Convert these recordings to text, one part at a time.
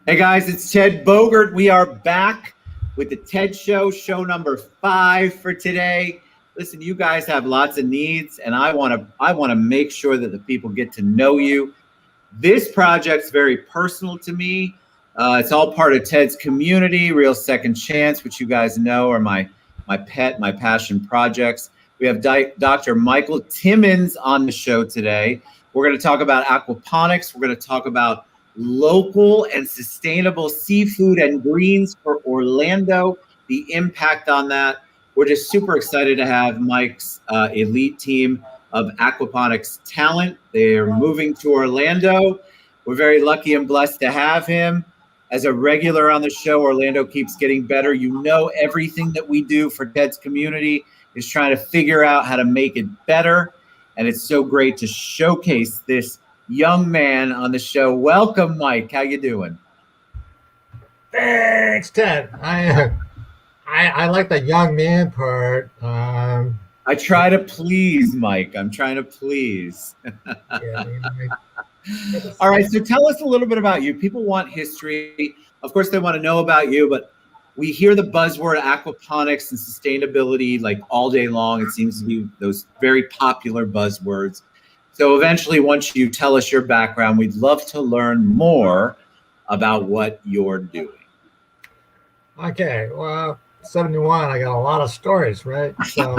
Hey guys, it's Ted Bogert. We are back with the TED Show, show number 5 for today. Listen, you guys have lots of needs, and I want to make sure that the people get to know you. This project's very personal to me. It's all part of Ted's community, Real Second Chance, which you guys know are my pet, my passion projects. We have Dr. Michael Timmons on the show today. We're going to talk about aquaponics. We're going to talk about local and sustainable seafood and greens for Orlando, the impact on that. We're just super excited to have Mike's elite team of aquaponics talent. They're moving to Orlando. We're very lucky and blessed to have him as a regular on the show. Orlando keeps getting better. You know, everything that we do for Ted's community is trying to figure out how to make it better. And it's so great to showcase this young man on the show. Welcome, Mike. How you doing? Thanks, Ted. I like the young man part. I try to please, Mike. I'm trying to please. Yeah, All right, so tell us a little bit about you. People want history. Of course, they want to know about you, but we hear the buzzword aquaponics and sustainability like all day long. It seems to be those very popular buzzwords. So eventually, once you tell us your background, we'd love to learn more about what you're doing. Okay, well, 71, I got a lot of stories, right? So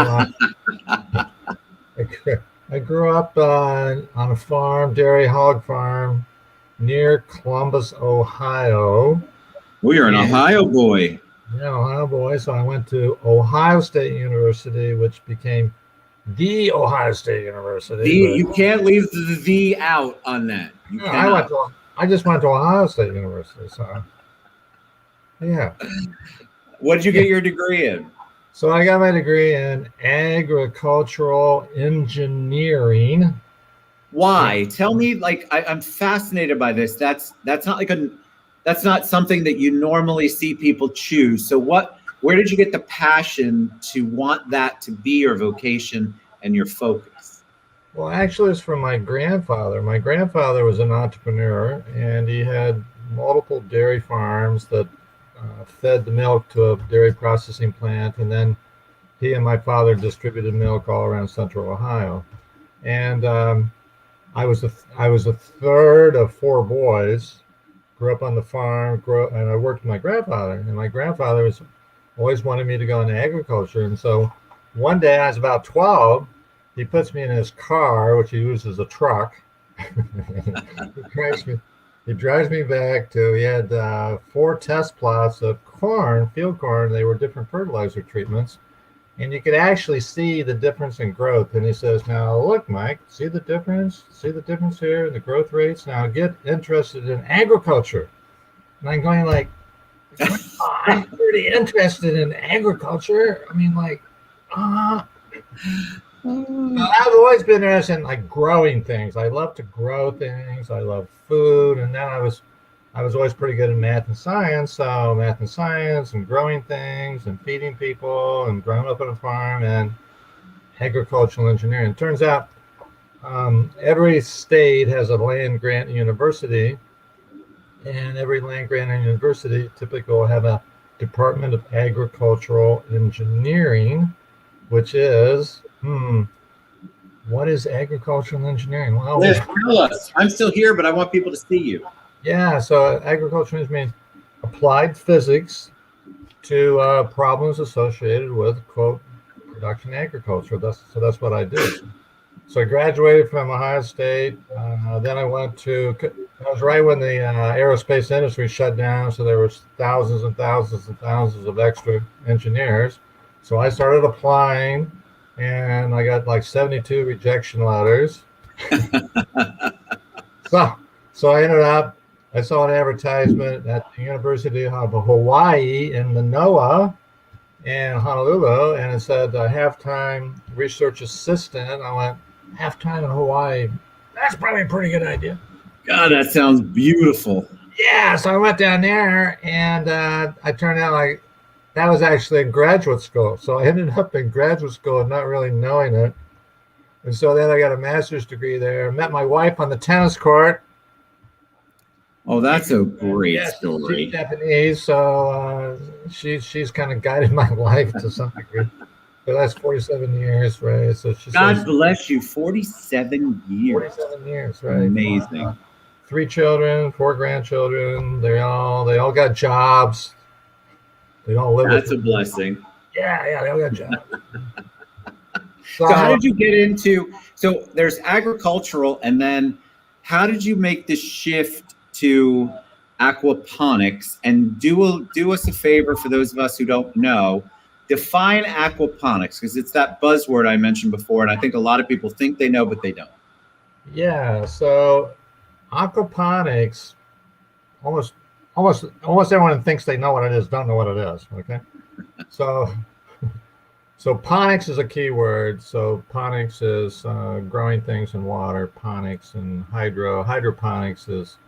I grew up on a farm, dairy hog farm, near Columbus, Ohio. Well, you're an Ohio boy. Yeah, Ohio boy. So I went to Ohio State University, which became the Ohio State University. You can't leave the "the" out on that. I just went to Ohio State University. So, yeah. What did you get your degree in? So I got my degree in agricultural engineering. Why? Tell me. Like, I'm fascinated by this. That's not something that you normally see people choose. So where did you get the passion to want that to be your vocation and your focus? Well, actually, it's from my grandfather. My grandfather was an entrepreneur, and he had multiple dairy farms that fed the milk to a dairy processing plant, and then he and my father distributed milk all around Central Ohio. And I was a third of 4 boys. Grew up on the farm, and I worked with my grandfather. And my grandfather was always wanted me to go into agriculture. And so one day I was about 12. He puts me in his car, which he uses as a truck. He drives me back to. He had 4 test plots of corn, field corn. They were different fertilizer treatments, and you could actually see the difference in growth. And he says, "Now look, Mike, see the difference? See the difference here in the growth rates? Now get interested in agriculture." And I'm going like, oh, "I'm pretty interested in agriculture. I mean, like, I've always been interested in like growing things. I love to grow things. I love food, and then I was always pretty good in math and science. So math and science and growing things and feeding people and growing up on a farm and agricultural engineering. It turns out every state has a land grant university, and every land grant university typically will have a Department of Agricultural Engineering, which is what is agricultural engineering? Well, Liz, tell us. I'm still here, but I want people to see you. Yeah, so agricultural engineering, applied physics to problems associated with, quote, production agriculture. That's what I did. So I graduated from Ohio State. Then I went to, that was right when the aerospace industry shut down. So there was thousands and thousands and thousands of extra engineers. So I started applying, and I got like 72 rejection letters. So I ended up, I saw an advertisement at the University of Hawaii in Manoa and Honolulu, and it said half-time research assistant. I went, half-time in Hawaii, that's probably a pretty good idea. God, that sounds beautiful. Yeah, so I went down there, and I turned out like that was actually in graduate school. So I ended up in graduate school and not really knowing it. And so then I got a master's degree there. Met my wife on the tennis court. Oh, that's a great Yes, she's story. Japanese, so she's kind of guided my life to some degree. The last 47 years, right? So she God says bless you. 47 years. 47 years, right? Amazing. 3 children, 4 grandchildren. They all got jobs. They don't live with That's a me. blessing. Yeah, they all got jobs. So how So did you get into, so there's agricultural, and then how did you make the shift to aquaponics? And do us a favor, for those of us who don't know, define aquaponics, because it's that buzzword I mentioned before, and I think a lot of people think they know, but they don't. yeah, so aquaponics, almost almost everyone thinks they know what it is, don't know what it is. Okay, so ponics is a key word. So ponics is growing things in water. Ponics and hydroponics is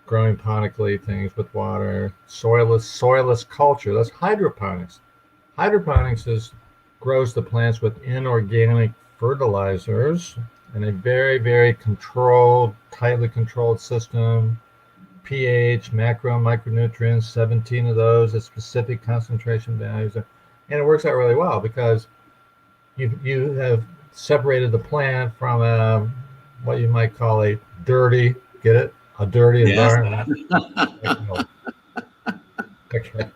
growing ponically things with water. Soilless culture. That's hydroponics. Hydroponics is grows the plants with inorganic fertilizers in a very, very controlled, tightly controlled system. pH, macro, micronutrients, 17 of those at specific concentration values. And it works out really well because you have separated the plant from what you might call a dirty, get it? A dirty Yes. environment. Okay.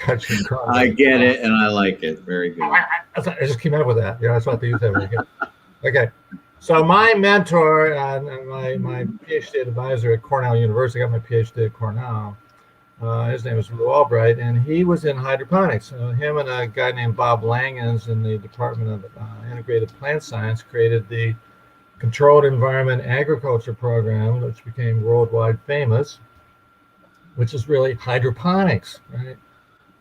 Got you I get it, and I like it. Very good. I just came up with that. Yeah, that's what they use that. Okay. So my mentor and my PhD advisor at Cornell University, I got my PhD at Cornell. His name is Lou Albright, and he was in hydroponics. Him and a guy named Bob Langens in the Department of Integrated Plant Science created the Controlled Environment Agriculture Program, which became worldwide famous, which is really hydroponics, right?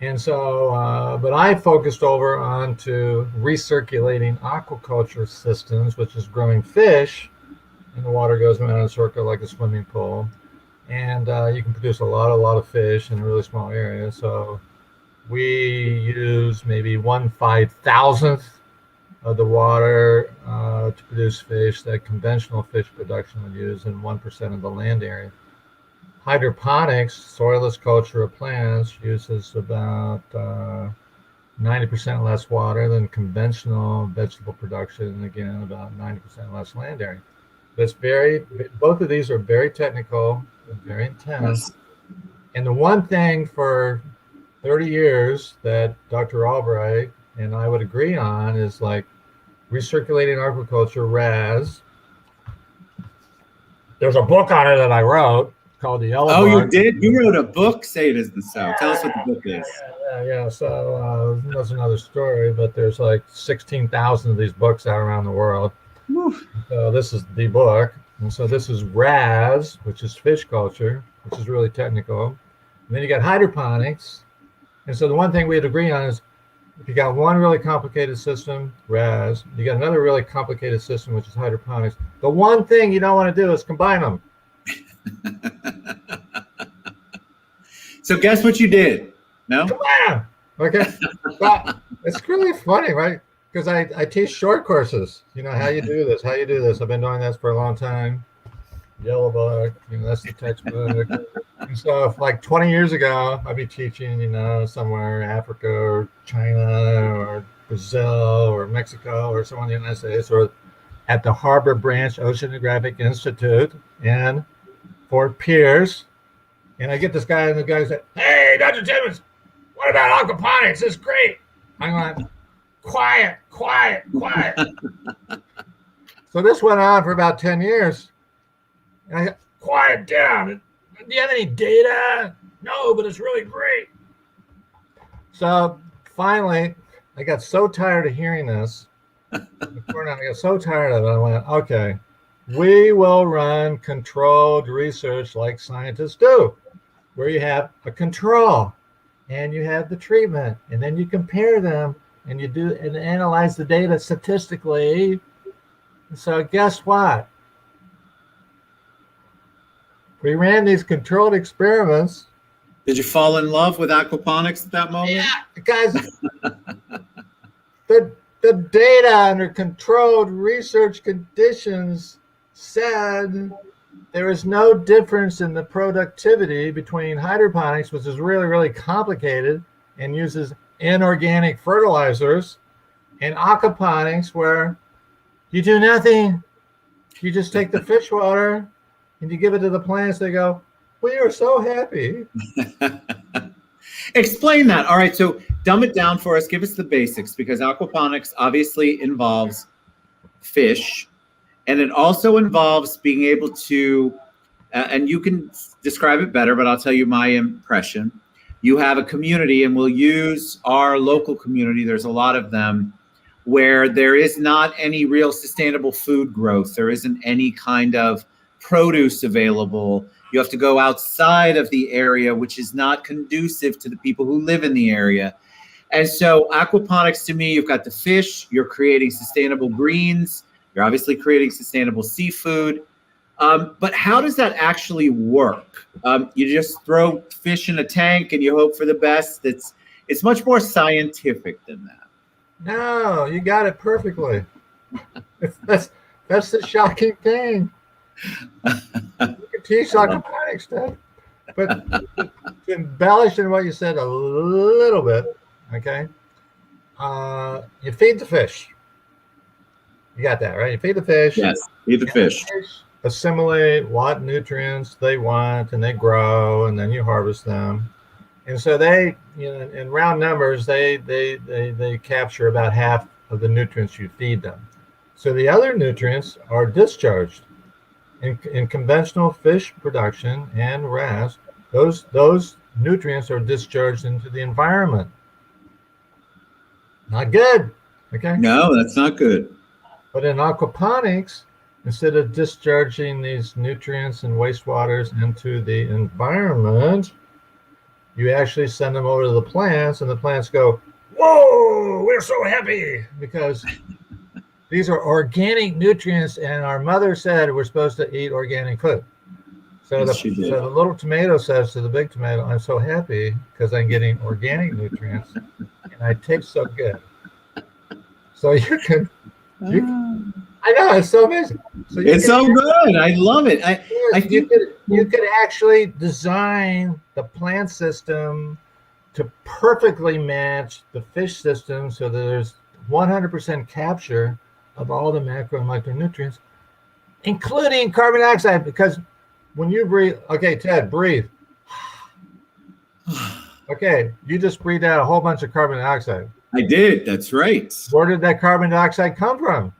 And so, but I focused over onto recirculating aquaculture systems, which is growing fish, and the water goes around in a circle like a swimming pool, and you can produce a lot of fish in a really small area. So we use maybe 1/5000th of the water to produce fish that conventional fish production would use in 1% of the land area. Hydroponics, soilless culture of plants, uses about 90% less water than conventional vegetable production, and again, about 90% less land area. But both of these are very technical and very intense. Yes. And the one thing for 30 years that Dr. Albright and I would agree on is like recirculating aquaculture, RAS. There's a book on it that I wrote called The Yellow Oh, Book. you did? You wrote a book? Say it isn't so. Tell us what the book is. Yeah. So that's another story, but there's like 16,000 of these books out around the world. Whew. So this is the book. And so this is RAS, which is fish culture, which is really technical. And then you got hydroponics. And so the one thing we'd agree on is if you got one really complicated system, RAS, you got another really complicated system, which is hydroponics. The one thing you don't want to do is combine them. So guess what you did? No? Come on. Okay. But it's really funny, right? Because I teach short courses. You know, how you do this. I've been doing this for a long time. Yellow book, that's the textbook. And so like 20 years ago, I'd be teaching, somewhere in Africa or China or Brazil or Mexico or somewhere in the United States, or at the Harbor Branch Oceanographic Institute in Fort Pierce. And I get this guy, and the guy said, "Hey, Dr. Timmons, what about aquaponics? It's great." I'm like, quiet. So this went on for about 10 years. And I said, quiet down. Do you have any data? No, but it's really great. So finally, I got so tired of hearing this. I got so tired of it. I went, okay, we will run controlled research like scientists do, where you have a control and you have the treatment, and then you compare them and you do and analyze the data statistically. So guess what? We ran these controlled experiments. Did you fall in love with aquaponics at that moment? Yeah, guys, the data under controlled research conditions said there is no difference in the productivity between hydroponics, which is really, really complicated and uses inorganic fertilizers, and aquaponics, where you do nothing. You just take the fish water and you give it to the plants. They go, we are so happy. Explain that. All right, so dumb it down for us. Give us the basics, because aquaponics obviously involves fish, and it also involves being able to, and you can describe it better, but I'll tell you my impression. You have a community, and we'll use our local community. There's a lot of them where there is not any real sustainable food growth. There isn't any kind of produce available. You have to go outside of the area, which is not conducive to the people who live in the area. And so aquaponics, to me, you've got the fish, you're creating sustainable greens, you're obviously creating sustainable seafood. But how does that actually work? You just throw fish in a tank and you hope for the best. It's much more scientific than that. No, you got it perfectly. That's the shocking thing. You can teach aquaponics stuff, but to embellish in what you said a little bit, okay? You feed the fish. You got that, right? You feed the fish. Yes, feed the fish. The fish assimilate what nutrients they want, and they grow, and then you harvest them. And so they, in round numbers, they capture about half of the nutrients you feed them. So the other nutrients are discharged. In conventional fish production and RAS, those nutrients are discharged into the environment. Not good. Okay. No, that's not good. But in aquaponics, instead of discharging these nutrients and wastewaters into the environment, you actually send them over to the plants, and the plants go, whoa, we're so happy, because these are organic nutrients, and our mother said we're supposed to eat organic food. So, Yes, so the little tomato says to the big tomato, I'm so happy because I'm getting organic nutrients, and I taste so good. So you can I know, it's so amazing. So it's so good. I love it. I think you could actually design the plant system to perfectly match the fish system, so that there's 100% capture of all the macro and micronutrients, including carbon dioxide. Because when you breathe, okay, Ted, breathe. Okay, you just breathed out a whole bunch of carbon dioxide. I did. That's right. Where did that carbon dioxide come from?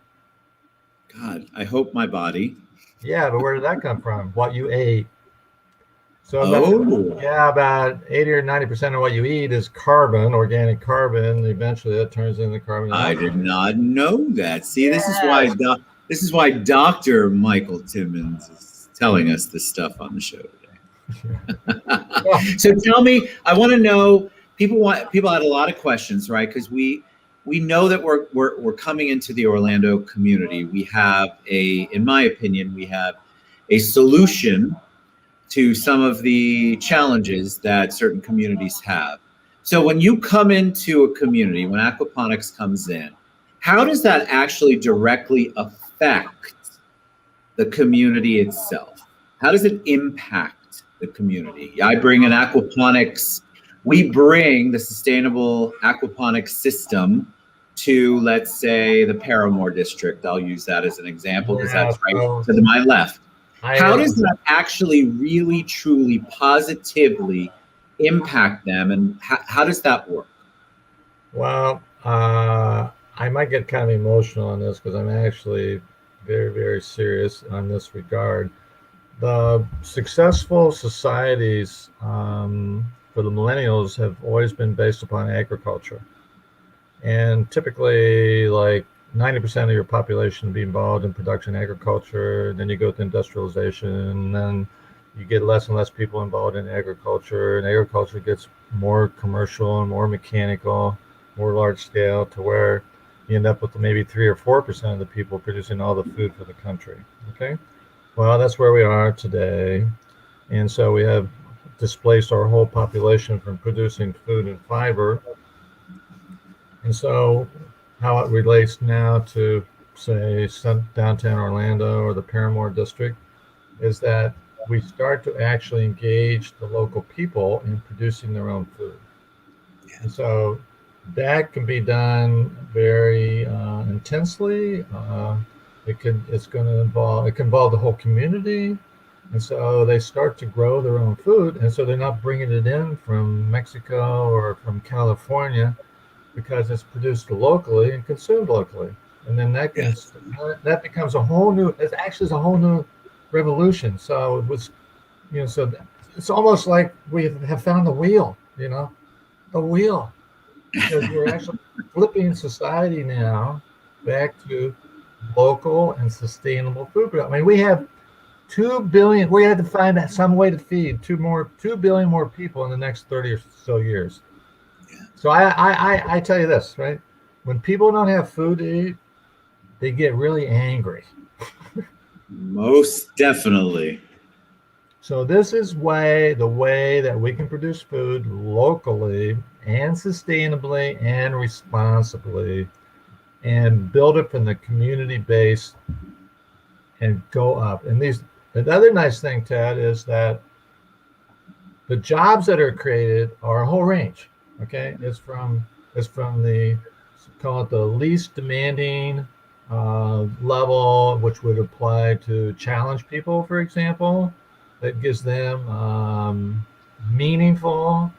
God, I hope my body. Yeah, but where did that come from? What you ate. So about 80 or 90% of what you eat is carbon, organic carbon. Eventually that turns into carbon dioxide. I did not know that. See, this is why Dr. Michael Timmons is telling us this stuff on the show today. So tell me, I want to know, people had a lot of questions, right? Because we know that we're coming into the Orlando community. We have in my opinion, we have a solution to some of the challenges that certain communities have. So when you come into a community, when aquaponics comes in, how does that actually directly affect the community itself? How does it impact the community? I bring an aquaponics, we bring the sustainable aquaponics system to, let's say, the Paramore district. I'll use that as an example because that's right to my left. How does that actually really, truly, positively impact them, and how does that work? Well, I might get kind of emotional on this because I'm actually very, very serious on this regard. The successful societies for the millennials have always been based upon agriculture. And typically, like 90% of your population be involved in production agriculture. Then you go to industrialization, and then you get less and less people involved in agriculture. And agriculture gets more commercial and more mechanical, more large scale, to where you end up with maybe 3 or 4% of the people producing all the food for the country. Okay? Well, that's where we are today. And so we have displaced our whole population from producing food and fiber. And so how it relates now to, say, downtown Orlando or the Paramore district, is that we start to actually engage the local people in producing their own food. And so that can be done very intensely. It's going to involve, it can involve the whole community. And so they start to grow their own food. And so they're not bringing it in from Mexico or from California because it's produced locally and consumed locally. And then that becomes a whole new, it's actually a whole new revolution. So it was, so it's almost like we have found the wheel, the wheel, because we're actually flipping society now back to local and sustainable food production. I mean, we have 2 billion. We had to find some way to feed 2 billion more people in the next 30 or so years. So I tell you this, right? When people don't have food to eat, they get really angry. Most definitely. So this is the way that we can produce food locally and sustainably and responsibly and build it from the community base and go up. And the other nice thing, Ted, is that the jobs that are created are a whole range. Okay, it's from the, call it the least demanding level, which would apply to challenge people, for example. That gives them meaningful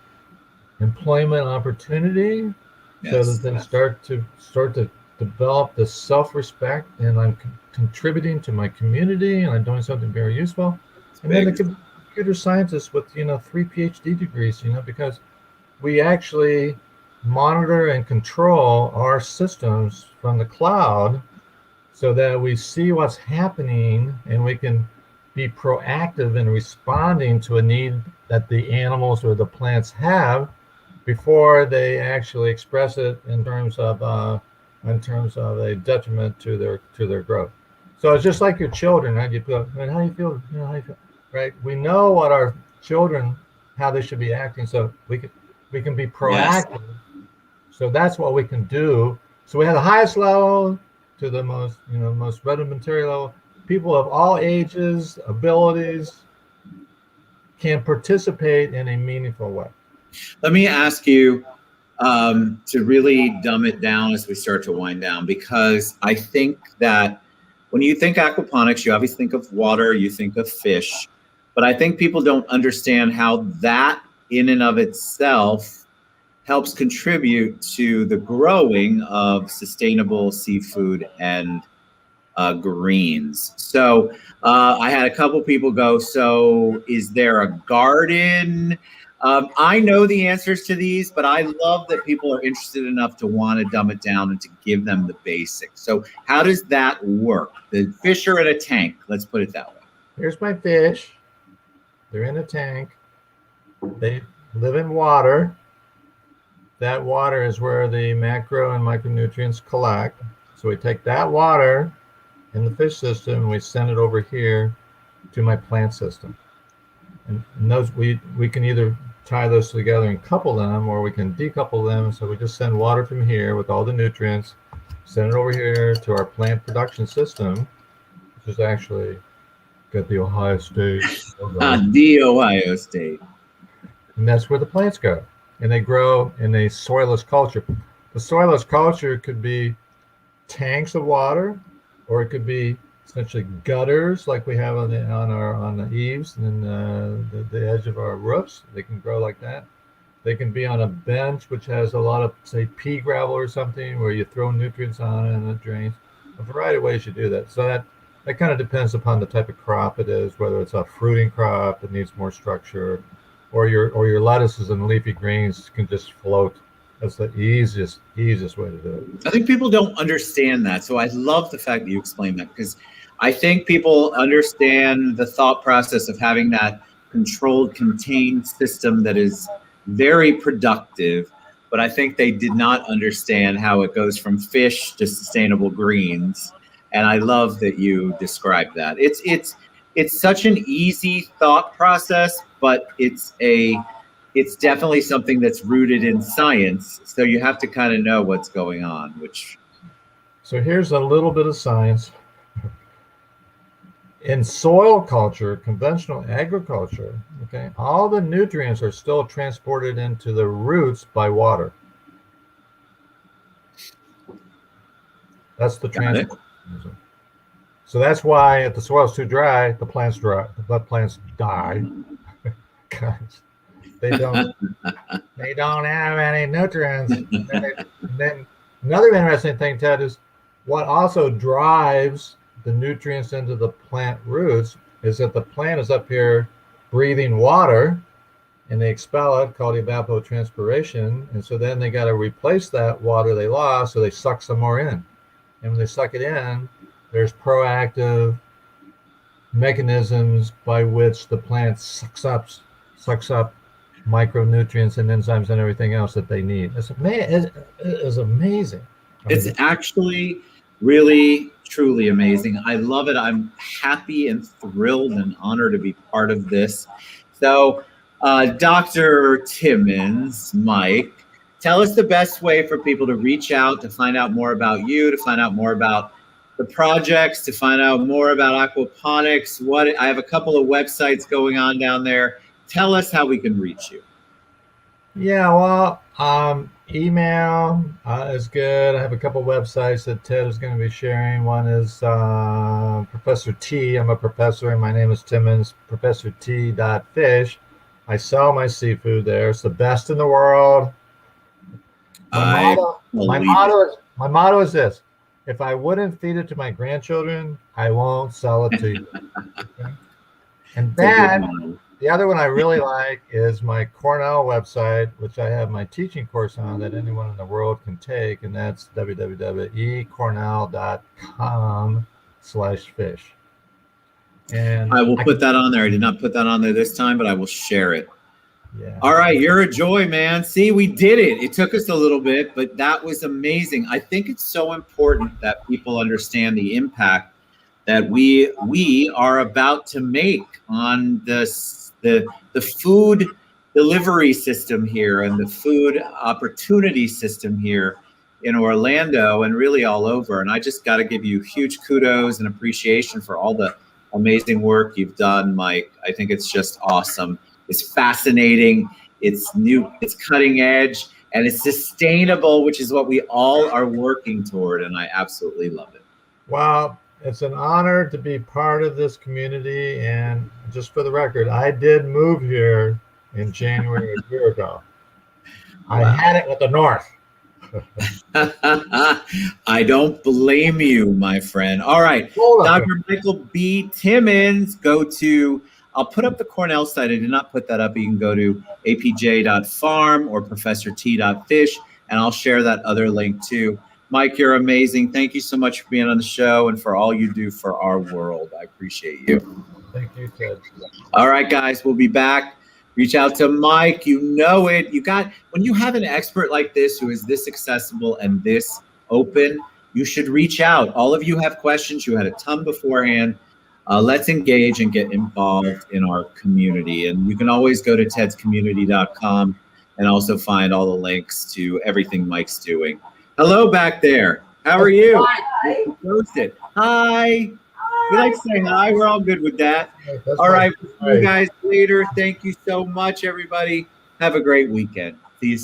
employment opportunity, so that they start to develop the self-respect, and I'm contributing to my community, and I'm doing something very useful. And then the computer scientists with 3 PhD degrees, because we actually monitor and control our systems from the cloud, so that we see what's happening and we can be proactive in responding to a need that the animals or the plants have before they actually express it in terms of a detriment to their growth. So it's just like your children, right? You go, how do you feel? How do you feel? Right? We know what our children, how they should be acting, so we can be proactive. Yes. So that's what we can do. So we have the highest level to the most rudimentary level. People of all ages, abilities can participate in a meaningful way. Let me ask you to really dumb it down as we start to wind down, because I think that when you think aquaponics, you obviously think of water, you think of fish, but I think people don't understand how that in and of itself helps contribute to the growing of sustainable seafood and greens. So I had a couple people go, so is there a garden? I know the answers to these, but I love that people are interested enough to want to dumb it down and to give them the basics. So how does that work? The fish are in a tank. Let's put it that way. Here's my fish. They're in a tank. They live in water. That water is where the macro and micronutrients collect. So we take that water in the fish system and we send it over here to my plant system. And those we can either tie those together and couple them, or we can decouple them. So we just send water from here with all the nutrients, send it over here to our plant production system, which is actually got the Ohio State. The Ohio State. And that's where the plants go. And they grow in a soilless culture. The soilless culture could be tanks of water, or it could be essentially gutters like we have on the eaves and the edge of our roofs. They can grow like that. They can be on a bench which has a lot of, say, pea gravel or something, where you throw nutrients on it and it drains. A variety of ways you do that. So that kind of depends upon the type of crop it is, whether it's a fruiting crop that needs more structure, or your lettuces and leafy greens can just float. That's the easiest way to do it. I think people don't understand that. So I love the fact that you explained that, because I think people understand the thought process of having that controlled, contained system that is very productive. But I think they did not understand how it goes from fish to sustainable greens. And I love that you described that. It's such an easy thought process, but it's definitely something that's rooted in science. So you have to kind of know what's going on, which. So here's a little bit of science. In soil culture, conventional agriculture, okay, all the nutrients are still transported into the roots by water. That's the Got it. transport mechanism. So that's why if the soil's too dry, the plants die because they don't have any nutrients. And then another interesting thing, Ted, is what also drives the nutrients into the plant roots is that the plant is up here breathing water and they expel it called evapotranspiration. And so then they got to replace that water they lost. So they suck some more in. And when they suck it in, there's proactive mechanisms by which the plant sucks up micronutrients and enzymes and everything else that they need. It is amazing. I It's mean, actually really, truly amazing. I love it. I'm happy and thrilled and honored to be part of this. So, Dr. Timmons, Mike, tell us the best way for people to reach out, to find out more about you, to find out more about the projects, to find out more about aquaponics. I have a couple of websites going on down there. Tell us how we can reach you. yeah, well, email is good. I have a couple websites that Ted is going to be sharing. One is Professor T. I'm a professor, and my name is Timmons. Professor T. Fish. I sell my seafood there. It's the best in the world. My motto is this: if I wouldn't feed it to my grandchildren, I won't sell it to you. Okay? And then the other one I really like is my Cornell website, which I have my teaching course on that anyone in the world can take, and that's www.ecornell.com/fish. And I will put that on there. I did not put that on there this time, but I will share it. Yeah. All right, you're a joy, man. See, we did it. It took us a little bit, but that was amazing. I think it's so important that people understand the impact that we are about to make on the food delivery system here and the food opportunity system here in Orlando and really all over. And I just got to give you huge kudos and appreciation for all the amazing work you've done, Mike. I think it's just awesome. It's fascinating. It's new. It's cutting edge, and it's sustainable, which is what we all are working toward. And I absolutely love it. Well, it's an honor to be part of this community. And just for the record, I did move here in January a year ago. I had it with the North. I don't blame you, my friend. All right, Dr. Michael B. Timmons, I'll put up the Cornell site. I did not put that up. You can go to apj.farm or professorT.fish, and I'll share that other link too. Mike, you're amazing. Thank you so much for being on the show and for all you do for our world. I appreciate you. Thank you, Ted. All right, guys, we'll be back. Reach out to Mike. You know it. When you have an expert like this who is this accessible and this open, you should reach out. All of you have questions. You had a ton beforehand. Let's engage and get involved in our community. And you can always go to tedscommunity.com and also find all the links to everything Mike's doing. Hello back there. How are you? Hi. Hi. We like saying hi. We're all good with that. All right. See you guys later. Thank you so much, everybody. Have a great weekend. See you soon.